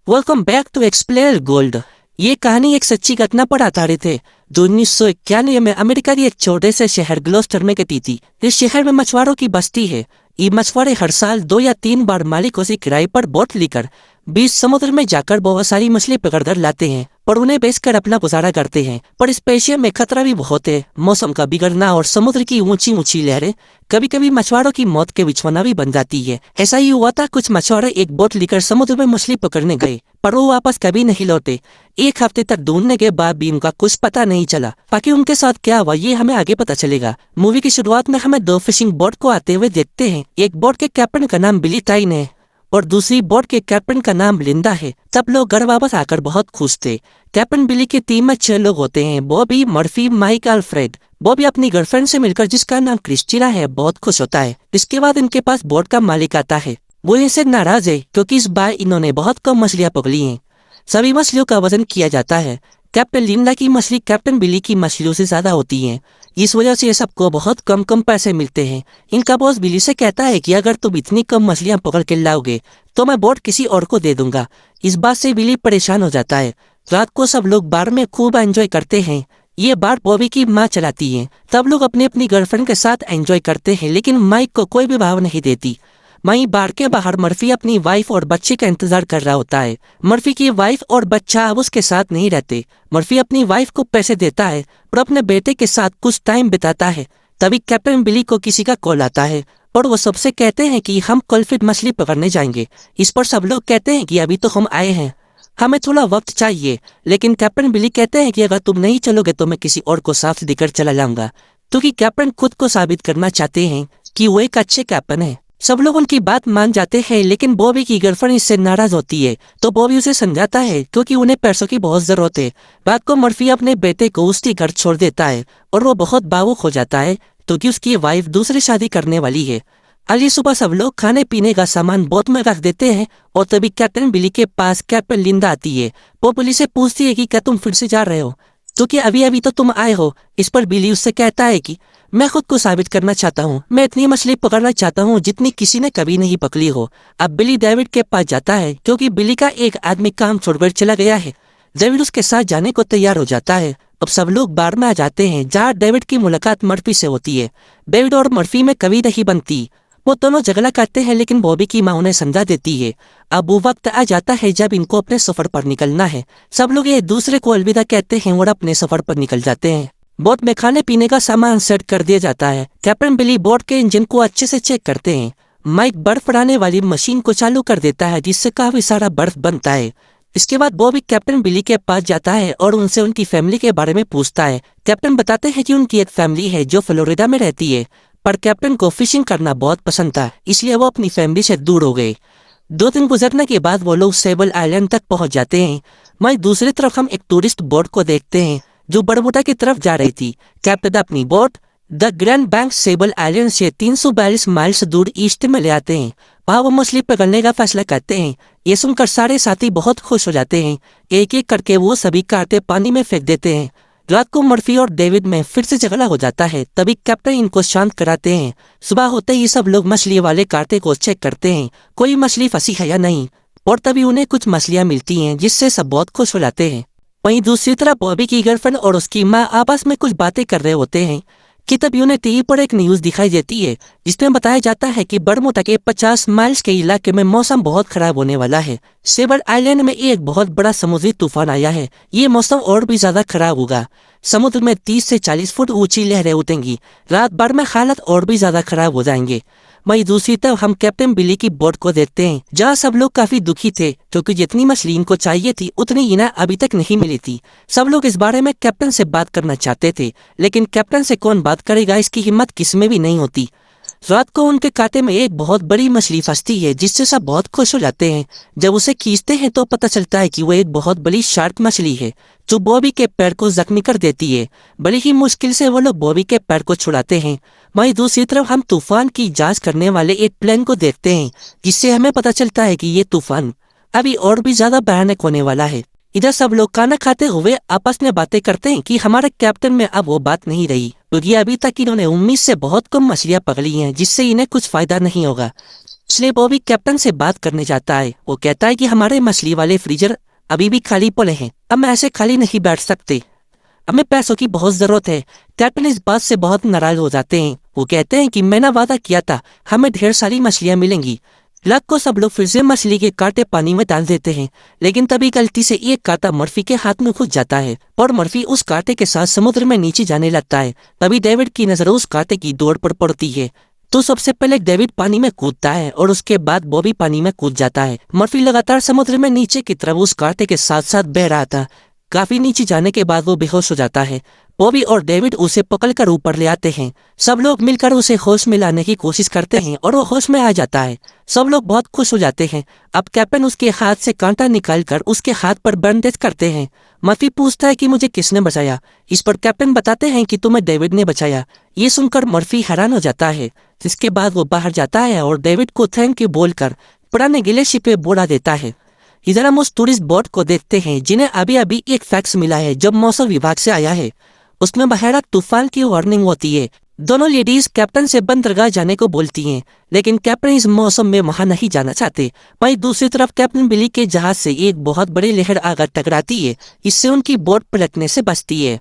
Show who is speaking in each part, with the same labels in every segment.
Speaker 1: Welcome back to Xplayer gold. ये कहानी एक सच्ची घटना पर आधारित है जो 1991 में अमेरिका के एक छोटे से शहर ग्लोस्टर में घटी थी। इस शहर में मछुआरों की बस्ती है। ये मछुआरे हर साल 2 या 3 बार मालिकों से किराए पर बोट लेकर बीच समुद्र में जाकर बहुत सारी मछली पकड़कर लाते हैं और उन्हें बेचकर अपना गुजारा करते हैं। पर इस पेशे में खतरा भी बहुत है। मौसम का बिगड़ना और समुद्र की ऊंची ऊंची लहरें कभी कभी मछुआरों की मौत के बिछौना भी बन जाती है। ऐसा ही हुआ था। कुछ मछुआरे एक बोट लेकर समुद्र में मछली पकड़ने गए पर वो वापस कभी नहीं लौटे। 1 हफ्ते तक ढूंढने के बाद भी उनका कुछ पता नहीं चला। बाकी उनके साथ क्या हुआ ये हमें आगे पता चलेगा। मूवी की शुरुआत में हमें 2 फिशिंग बोट को आते हुए देखते हैं। एक बोट के कैप्टन का नाम बिली टाइन है और दूसरी बोट के कैप्टन का नाम लिंडा है। तब लोग घर वापस आकर बहुत खुश थे। कैप्टन बिली की टीम में 6 लोग होते हैं। Bobby, Murphy, Mike, Alfred. Bobby अपनी गर्लफ्रेंड से मिलकर जिसका नाम क्रिस्टीना है बहुत खुश होता है। इसके बाद इनके पास बोट का मालिक आता है। वो इनसे नाराज है क्योंकि इस बार इन्होंने बहुत कम मछलियां पकड़ी हैं। सभी मछलियों का वजन किया जाता है। कैप्टन लिंडा की मछली कैप्टन बिली की मछलियों से ज्यादा होती है। इस वजह से सबको बहुत कम पैसे मिलते हैं। इनका बॉस बिली से कहता है कि अगर तुम इतनी कम मछलियां पकड़ के लाओगे तो मैं बोट किसी और को दे दूंगा। इस बात से बिली परेशान हो जाता है। रात को सब लोग बार में खूब एंजॉय करते हैं। ये बार बॉबी की माँ चलाती है। तब लोग अपनी अपनी गर्लफ्रेंड के साथ एंजॉय करते हैं लेकिन माइक को कोई भी भाव नहीं देती। वहीं बार के बाहर मर्फी अपनी वाइफ और बच्चे का इंतजार कर रहा होता है। मर्फी की वाइफ और बच्चा अब उसके साथ नहीं रहते। मर्फी अपनी वाइफ को पैसे देता है और अपने बेटे के साथ कुछ टाइम बिताता है। तभी कैप्टन बिली को किसी का कॉल आता है और वो सबसे कहते हैं कि हम कल फिर मछली पकड़ने जाएंगे। इस पर सब लोग कहते हैं कि अभी तो हम आए हैं, हमें थोड़ा वक्त चाहिए। लेकिन कैप्टन बिली कहते हैं कि अगर तुम नहीं चलोगे तो मैं किसी और को साथ देकर चला जाऊंगा। क्योंकि कैप्टन खुद को साबित करना चाहते हैं कि वो एक अच्छे कैप्टन है। सब लोग उनकी बात मान जाते हैं लेकिन बॉबी की गर्लफ्रेंड इससे नाराज होती है तो बॉबी उसे समझाता है क्योंकि उन्हें पैसों की बहुत जरूरत है। रात को मर्फी अपने बेटे को उसके घर छोड़ देता है और वो बहुत भावुक हो जाता है क्योंकि उसकी वाइफ दूसरी शादी करने वाली है। अगली सुबह सब लोग खाने पीने का सामान बोट में रख देते हैं और तभी कैप्टन बिली के पास कैप्टन लिंडा आती है। वो बिली से पूछती है कि क्या तुम फिर से जा रहे हो, क्योंकि अभी अभी तो तुम आए हो। इस पर बिली उससे कहता है कि मैं खुद को साबित करना चाहता हूँ, मैं इतनी मछली पकड़ना चाहता हूँ जितनी किसी ने कभी नहीं पकड़ी हो। अब बिली डेविड के पास जाता है क्योंकि बिली का एक आदमी काम छोड़कर चला गया है। डेविड उसके साथ जाने को तैयार हो जाता है। अब सब लोग बार में आ जाते हैं जहाँ डेविड की मुलाकात मर्फी से होती है। डेविड और मर्फी में कभी नहीं बनती। वो दोनों झगड़ा करते हैं लेकिन बॉबी की माँ उन्हें समझा देती है। अब वो वक्त आ जाता है जब इनको अपने सफर पर निकलना है। सब लोग एक दूसरे को अलविदा कहते हैं और अपने सफर पर निकल जाते हैं। बोट में खाने पीने का सामान सेट कर दिया जाता है। कैप्टन बिली बोट के इंजन को अच्छे से चेक करते हैं। माइक बर्फ बनाने वाली मशीन को चालू कर देता है जिससे काफी सारा बर्फ बनता है। इसके बाद बॉबी कैप्टन बिली के पास जाता है और उनसे उनकी फैमिली के बारे में पूछता है। कैप्टन बताते हैं कि उनकी एक फैमिली है जो फ्लोरिडा में रहती है, पर कैप्टन को फिशिंग करना बहुत पसंद था इसलिए वो अपनी फैमिली से दूर हो गए। 2 दिन गुजरने के बाद वो लोग सेबल आइलैंड तक पहुंच जाते हैं। वहीं दूसरी तरफ हम एक टूरिस्ट बोट को देखते हैं जो बरमुडा की तरफ जा रही थी। कैप्टन अपनी boat the grand bank Sable island से 342 माइल्स दूर ईस्ट में ले आते हैं। वहां वो मछली पकड़ने का फैसला करते हैं। ये सुनकर सारे साथी बहुत खुश हो जाते हैं। एक एक करके वो सभी कांटे पानी में फेंक देते हैं। रात को मर्फी और डेविड में फिर से झगड़ा हो जाता है। तभी कैप्टन इनको शांत कराते हैं। सुबह होते ही सब लोग मछली वाले कांटे को चेक करते हैं कोई मछली फंसी है या नहीं, और तभी उन्हें कुछ मछलियां मिलती हैं जिससे सब बहुत खुश हो जाते हैं। वहीं दूसरी तरफ बॉबी की गर्लफ्रेंड और उसकी माँ आपस में कुछ बातें कर रहे होते हैं कि तभी उन्हें टीवी पर एक न्यूज दिखाई देती है जिसमें बताया जाता है कि बरमुडा के 50 माइल्स के इलाके में मौसम बहुत खराब होने वाला है। सेबल आइलैंड में एक बहुत बड़ा समुद्री तूफान आया है। ये मौसम और भी ज्यादा खराब होगा। समुद्र में 30 से 40 फुट ऊंची लहरें उठेंगी। रात भर में हालत और भी ज्यादा खराब हो जाएंगे। वहीं दूसरी तरफ हम कैप्टन बिली की बोट को देखते हैं जहाँ सब लोग काफी दुखी थे क्योंकि जितनी मछली इनको चाहिए थी उतनी इन्हें अभी तक नहीं मिली थी। सब लोग इस बारे में कैप्टन से बात करना चाहते थे लेकिन कैप्टन से कौन बात करेगा इसकी हिम्मत किसमें भी नहीं होती। रात को उनके कांटे में एक बहुत बड़ी मछली फंसती है जिससे सब बहुत खुश हो जाते हैं। जब उसे खींचते हैं तो पता चलता है कि वो एक बहुत बड़ी शार्क मछली है जो बॉबी के पैर को जख्मी कर देती है। बड़ी ही मुश्किल से वो लोग बॉबी के पैर को छुड़ाते हैं। वहीं दूसरी तरफ हम तूफान की जांच करने वाले एक प्लेन को देखते हैं जिससे हमें पता चलता है कि ये तूफान अभी और भी ज्यादा भयानक होने वाला है। इधर सब लोग खाना खाते हुए आपस में बातें करते हैं कि हमारे कैप्टन में अब वो बात नहीं रही क्योंकि अभी तक इन्होंने 19 से बहुत कम मछलियां पकड़ी हैं जिससे इन्हें कुछ फायदा नहीं होगा। इसलिए बॉबी कैप्टन से बात करने जाता है। वो कहता है कि हमारे मछली वाले फ्रीजर अभी भी खाली पड़े हैं, अब मैं ऐसे खाली नहीं बैठ सकते, हमें पैसों की बहुत जरूरत है। कैप्टन इस बात से बहुत नाराज हो जाते हैं। वो कहते हैं कि मैंने वादा किया था हमें ढेर सारी मछलियां मिलेंगी। लक को सब लोग फिर से मछली के कांटे पानी में डाल देते हैं, लेकिन तभी गलती से एक कांटा मर्फी के हाथ में घुस जाता है और मर्फी उस कांटे के साथ समुद्र में नीचे जाने लगता है। तभी डेविड की नजर उस कांटे की दौड़ पर पड़ती है, तो सबसे पहले डेविड पानी में कूदता है और उसके बाद बॉबी पानी में कूद जाता है। मर्फी लगातार समुद्र में नीचे की तरफ उस कांटे के साथ साथ बह रहा था। काफी नीचे जाने के बाद वो बेहोश हो जाता है। बॉबी और डेविड उसे पकड़कर ऊपर ले आते हैं। सब लोग मिलकर उसे होश में लाने की कोशिश करते हैं और वो होश में आ जाता है। सब लोग बहुत खुश हो जाते हैं। अब कैप्टन उसके हाथ से कांटा निकालकर उसके हाथ पर बैंडेज करते हैं। मर्फी पूछता है कि मुझे किसने बचाया। इस पर कैप्टन बताते हैं कि तुम्हें डेविड ने बचाया। ये सुनकर मर्फी हैरान हो जाता है, जिसके बाद वो बाहर जाता है और डेविड को थैंक यू बोलकर पुराने गिले शिप पे बोला देता है। इधर हम उस टूरिस्ट बोट को देखते हैं जिन्हें अभी अभी एक फैक्स मिला है जब मौसम विभाग से आया है। उसमें भयानक तूफान की वार्निंग होती है। दोनों लेडीज कैप्टन से बंदरगाह जाने को बोलती हैं, लेकिन कैप्टन इस मौसम में वहां नहीं जाना चाहते। वहीं दूसरी तरफ कैप्टन बिली के जहाज से एक बहुत बड़ी लहर आकर टकराती है, इससे उनकी बोट पलटने से बचती है।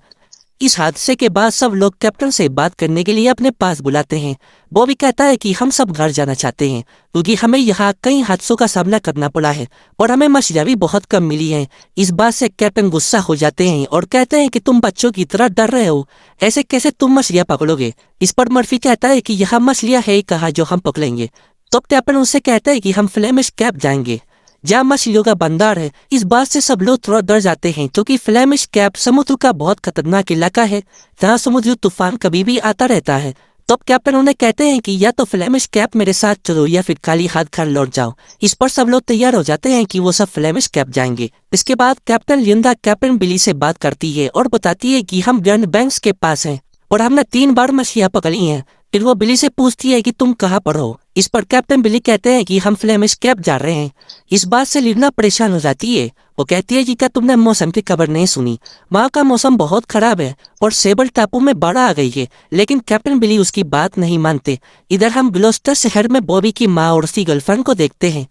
Speaker 1: इस हादसे के बाद सब लोग कैप्टन से बात करने के लिए अपने पास बुलाते हैं। बॉबी कहता है कि हम सब घर जाना चाहते हैं क्योंकि हमें यहाँ कई हादसों का सामना करना पड़ा है और हमें मछलियाँ भी बहुत कम मिली हैं। इस बात से कैप्टन गुस्सा हो जाते हैं और कहते हैं कि तुम बच्चों की तरह डर रहे हो, ऐसे कैसे तुम मछलियाँ पकड़ोगे। इस पर मर्फी कहता है कि यहाँ मछलियाँ है कहाँ जो हम पकड़ेंगे। तो कैप्टन उससे कहता है कि हम फ्लेमिश कैप जाएंगे जहाँ मछलियों का भंडार है। इस बात से सब लोग थोड़ा डर जाते हैं क्योंकि फ्लेमिश कैप समुद्र का बहुत खतरनाक इलाका है जहाँ समुद्री तूफान कभी भी आता रहता है। तब कैप्टन उन्हें कहते हैं कि या तो फ्लेमिश कैप मेरे साथ चलो या फिर खाली हाथ घर लौट जाओ। इस पर सब लोग तैयार हो जाते हैं कि वो सब फ्लेमिश कैप जाएंगे। इसके बाद कैप्टन लिंडा कैप्टन बिली से बात करती है और बताती है कि हम ग्रैंड बैंक्स के पास हैं और हमने 3 बार मछलियाँ पकड़ी हैं। फिर वो बिली से पूछती है कि तुम कहाँ पर हो। इस पर कैप्टन बिली कहते हैं कि हम फ्लेमिश कैप जा रहे हैं। इस बात से लिंडा परेशान हो जाती है। वो कहती है कि क्या तुमने मौसम की खबर नहीं सुनी, वहाँ का मौसम बहुत खराब है और सेबल टापू में बाढ़ आ गई है। लेकिन कैप्टन बिली उसकी बात नहीं मानते। इधर हम ग्लोस्टर शहर में बॉबी की माँ और उसकी गर्लफ्रेंड को देखते हैं,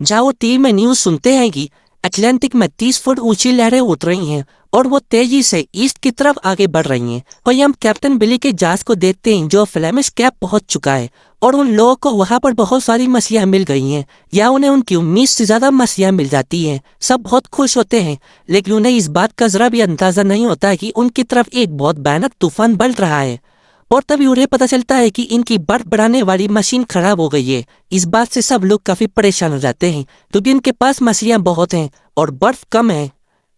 Speaker 1: जहाँ वो टीवी में न्यूज सुनते हैं कि अटलांटिक में 30 फुट ऊंची लहरें उठ रही हैं और वो तेजी से ईस्ट की तरफ आगे बढ़ रही हैं। और हम कैप्टन बिली के जहाज को देखते हैं जो फ्लेमिश कैप पहुंच चुका है और उन लोगों को वहां पर बहुत सारी मछलियां मिल गई हैं या उन्हें उनकी उम्मीद से ज्यादा मछलियां मिल जाती हैं। सब बहुत खुश होते हैं, लेकिन उन्हें इस बात का जरा भी अंदाजा नहीं होता कि उनकी तरफ एक बहुत भयानक तूफान बढ़ रहा है। और तभी उन्हें पता चलता है कि इनकी बर्फ बढ़ाने वाली मशीन खराब हो गई है। इस बात से सब लोग काफी परेशान हो जाते हैं क्योंकि इनके पास मछलियां बहुत हैं और बर्फ कम है।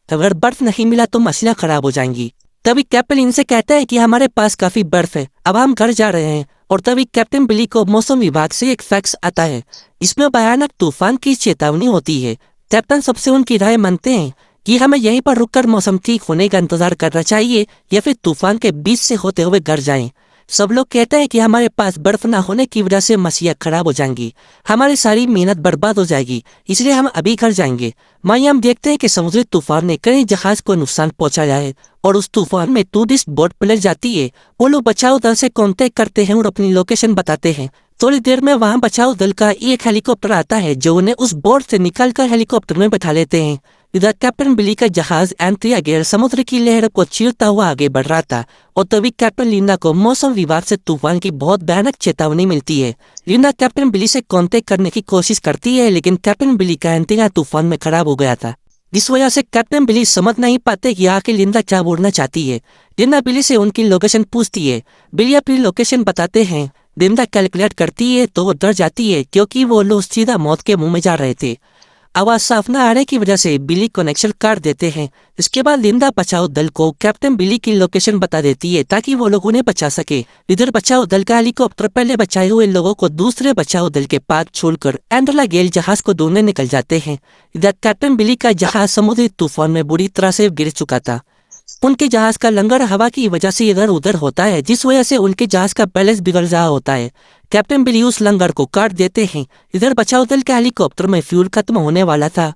Speaker 1: अगर बर्फ नहीं मिला तो मछलियां खराब हो जाएंगी। तभी कैप्टन इनसे कहता है कि हमारे पास काफी बर्फ है, अब हम घर जा रहे हैं। और तभी कैप्टन बिली को मौसम विभाग से एक फैक्स आता है, इसमें भयानक तूफान की चेतावनी होती है। कैप्टन सबसे उनकी राय मानते हैं कि हमें यहीं पर रुककर मौसम ठीक होने का इंतजार करना चाहिए या फिर तूफान के बीच से होते हुए घर जाएं। सब लोग कहते हैं कि हमारे पास बर्फ ना होने की वजह से मछलियाँ खराब हो जाएंगी, हमारी सारी मेहनत बर्बाद हो जाएगी, इसलिए हम अभी घर जाएंगे। वहीं हम देखते हैं कि समुद्री तूफान ने कई जहाज को नुकसान पहुंचाया है और उस तूफान में टूरिस्ट बोट पलट जाती है। वो लोग बचाव दल से कांटेक्ट करते हैं और अपनी लोकेशन बताते हैं। थोड़ी देर में वहां बचाव दल का एक हेलीकॉप्टर आता है जो उन्हें उस बोट से निकालकर हेलीकॉप्टर में बैठा लेते हैं। इधर कैप्टन बिली का जहाज एंट्रिया गेर समुद्र की लहर को चीरता हुआ आगे बढ़ रहा था और तभी कैप्टन लिंडा को मौसम विभाग से तूफान की बहुत भयानक चेतावनी मिलती है। लिंडा कैप्टन बिली से कांटेक्ट करने की कोशिश करती है, लेकिन कैप्टन बिली का एंटीना तूफान में खराब हो गया था। इस वजह से कैप्टन बिली समझ नहीं पाते कि आखिर लिंडा क्या बोलना चाहती है। लिंडा बिली से उनकी लोकेशन पूछती है, बिली अपनी लोकेशन बताते हैं। लिंडा कैलकुलेट करती है तो वो डर जाती है क्योंकि वो लोग सीधा मौत के मुंह में जा रहे थे। आवाज साफ न आने की वजह से बिली कनेक्शन काट देते हैं। इसके बाद लिंडा बचाओ दल को कैप्टन बिली की लोकेशन बता देती है ताकि वो लोग उन्हें बचा सके। इधर बचाओ दल का हेलीकॉप्टर पहले बचाए हुए लोगों को दूसरे बचाओ दल के पास छोड़कर एंड्रोला गेल जहाज को ढूंढने निकल जाते हैं। इधर कैप्टन बिली का जहाज समुद्री तूफान में बुरी तरह से गिर चुका था। उनके जहाज का लंगर हवा की वजह से इधर उधर होता है, जिस वजह से उनके जहाज का बैलेंस बिगड़ रहा होता है। कैप्टन बिली उस लंगर को काट देते हैं। इधर बचाव दल के हेलीकॉप्टर में फ्यूल खत्म होने वाला था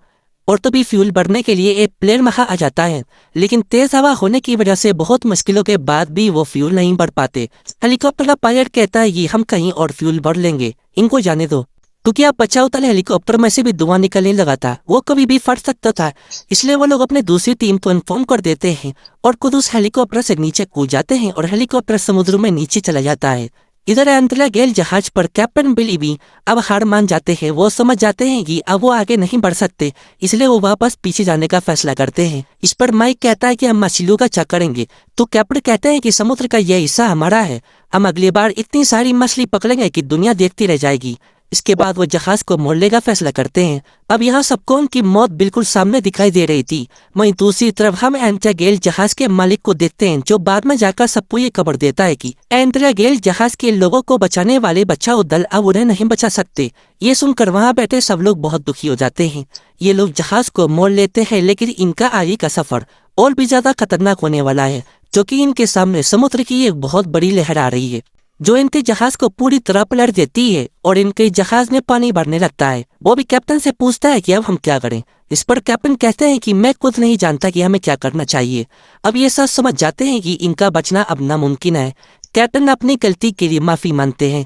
Speaker 1: और तभी फ्यूल भरने के लिए एक प्लेन वहां आ जाता है, लेकिन तेज हवा होने की वजह से बहुत मुश्किलों के बाद भी वो फ्यूल नहीं भर पाते। हेलीकॉप्टर का पायलट कहता है कि हम कहीं और फ्यूल भर लेंगे, इनको जाने दो। क्योंकि आप बचाव तले हेलीकॉप्टर में से भी धुआं निकलने लगा था, वो कभी भी फट सकता था। इसलिए वो लोग अपने दूसरी टीम को इन्फॉर्म कर देते हैं और खुद उस हेलीकॉप्टर से नीचे कूद जाते हैं और हेलीकॉप्टर समुद्र में नीचे चला जाता है। इधर एंड्रिया गेल जहाज पर कैप्टन बिली भी अब हार मान जाते हैं। वो समझ जाते हैं कि अब वो आगे नहीं बढ़ सकते, इसलिए वो वापस पीछे जाने का फैसला करते हैं। इस पर माइक कहता है कि हम मछलियों का चेक करेंगे, तो कैप्टन कहते हैं कि समुद्र का यह हिस्सा हमारा है, हम अगली बार इतनी सारी मछली पकड़ेंगे कि दुनिया देखती रह जाएगी। इसके बाद वो जहाज को मोड़ने का फैसला करते हैं। अब यहाँ सबको उनकी मौत बिल्कुल सामने दिखाई दे रही थी। वहीं दूसरी तरफ हम एंड्रिया गेल जहाज के मालिक को देखते हैं, जो बाद में जाकर सबको ये खबर देता है कि एंड्रिया गेल जहाज के लोगों को बचाने वाले बचाओ दल अब उन्हें नहीं बचा सकते। ये सुनकर वहाँ बैठे सब लोग बहुत दुखी हो जाते हैं। ये लोग जहाज को मोड़ लेते हैं, लेकिन इनका आगे का सफर और भी ज्यादा खतरनाक होने वाला है, जो कि इनके सामने समुद्र की एक बहुत बड़ी लहर आ रही है, जो इनके जहाज को पूरी तरह पलट देती है और इनके जहाज में पानी भरने लगता है। वो भी कैप्टन से पूछता है कि अब हम क्या करें। इस पर कैप्टन कहते हैं कि मैं खुद नहीं जानता कि हमें क्या करना चाहिए। अब ये सब समझ जाते हैं कि इनका बचना अब नामुमकिन है। कैप्टन अपनी गलती के लिए माफी मांगते हैं।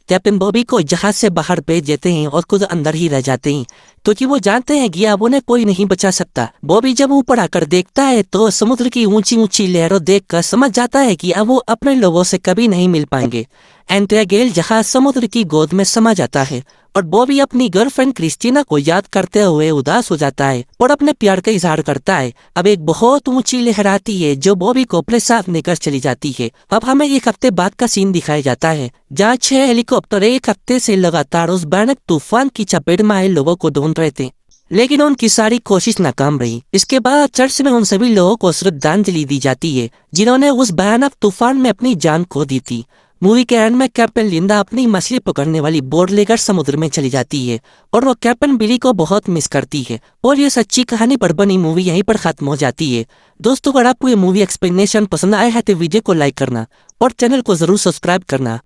Speaker 1: कैप्टन बॉबी को जहाज से बाहर भेज देते हैं और खुद अंदर ही रह जाते हैं, क्योंकि वो जानते हैं कि अब उन्हें कोई नहीं बचा सकता। बॉबी जब ऊपर आकर देखता है तो समुद्र की ऊंची ऊंची लहरों देखकर समझ जाता है कि अब वो अपने लोगों से कभी नहीं मिल पाएंगे। एंड्रिया गेल जहाज समुद्र की गोद में समा जाता है और बॉबी अपनी गर्लफ्रेंड क्रिस्टीना को याद करते हुए उदास हो जाता है और अपने प्यार का इजहार करता है। अब एक बहुत ऊंची लहर आती है जो बॉबी को अपने साथ लेकर चली जाती है। अब हमें एक हफ्ते बाद का सीन दिखाया जाता है, जहाँ 6 हेलीकॉप्टर एक हफ्ते से लगातार उस भयानक तूफान की चपेट में आए लोगों को ढूंढ रहे थे, लेकिन उनकी सारी कोशिश नाकाम रही। इसके बाद चर्च में उन सभी लोगों को श्रद्धांजलि दी जाती है जिन्होंने उस भयानक तूफान में अपनी जान खो दी थी। मूवी के एंड में कैप्टन लिंडा अपनी मछली पकड़ने वाली बोट लेकर समुद्र में चली जाती है और वो कैप्टन बिली को बहुत मिस करती है। और ये सच्ची कहानी पर बनी मूवी यहीं पर खत्म हो जाती है। दोस्तों, अगर आपको ये मूवी एक्सप्लेनेशन पसंद आया है तो वीडियो को लाइक करना और चैनल को जरूर सब्सक्राइब करना।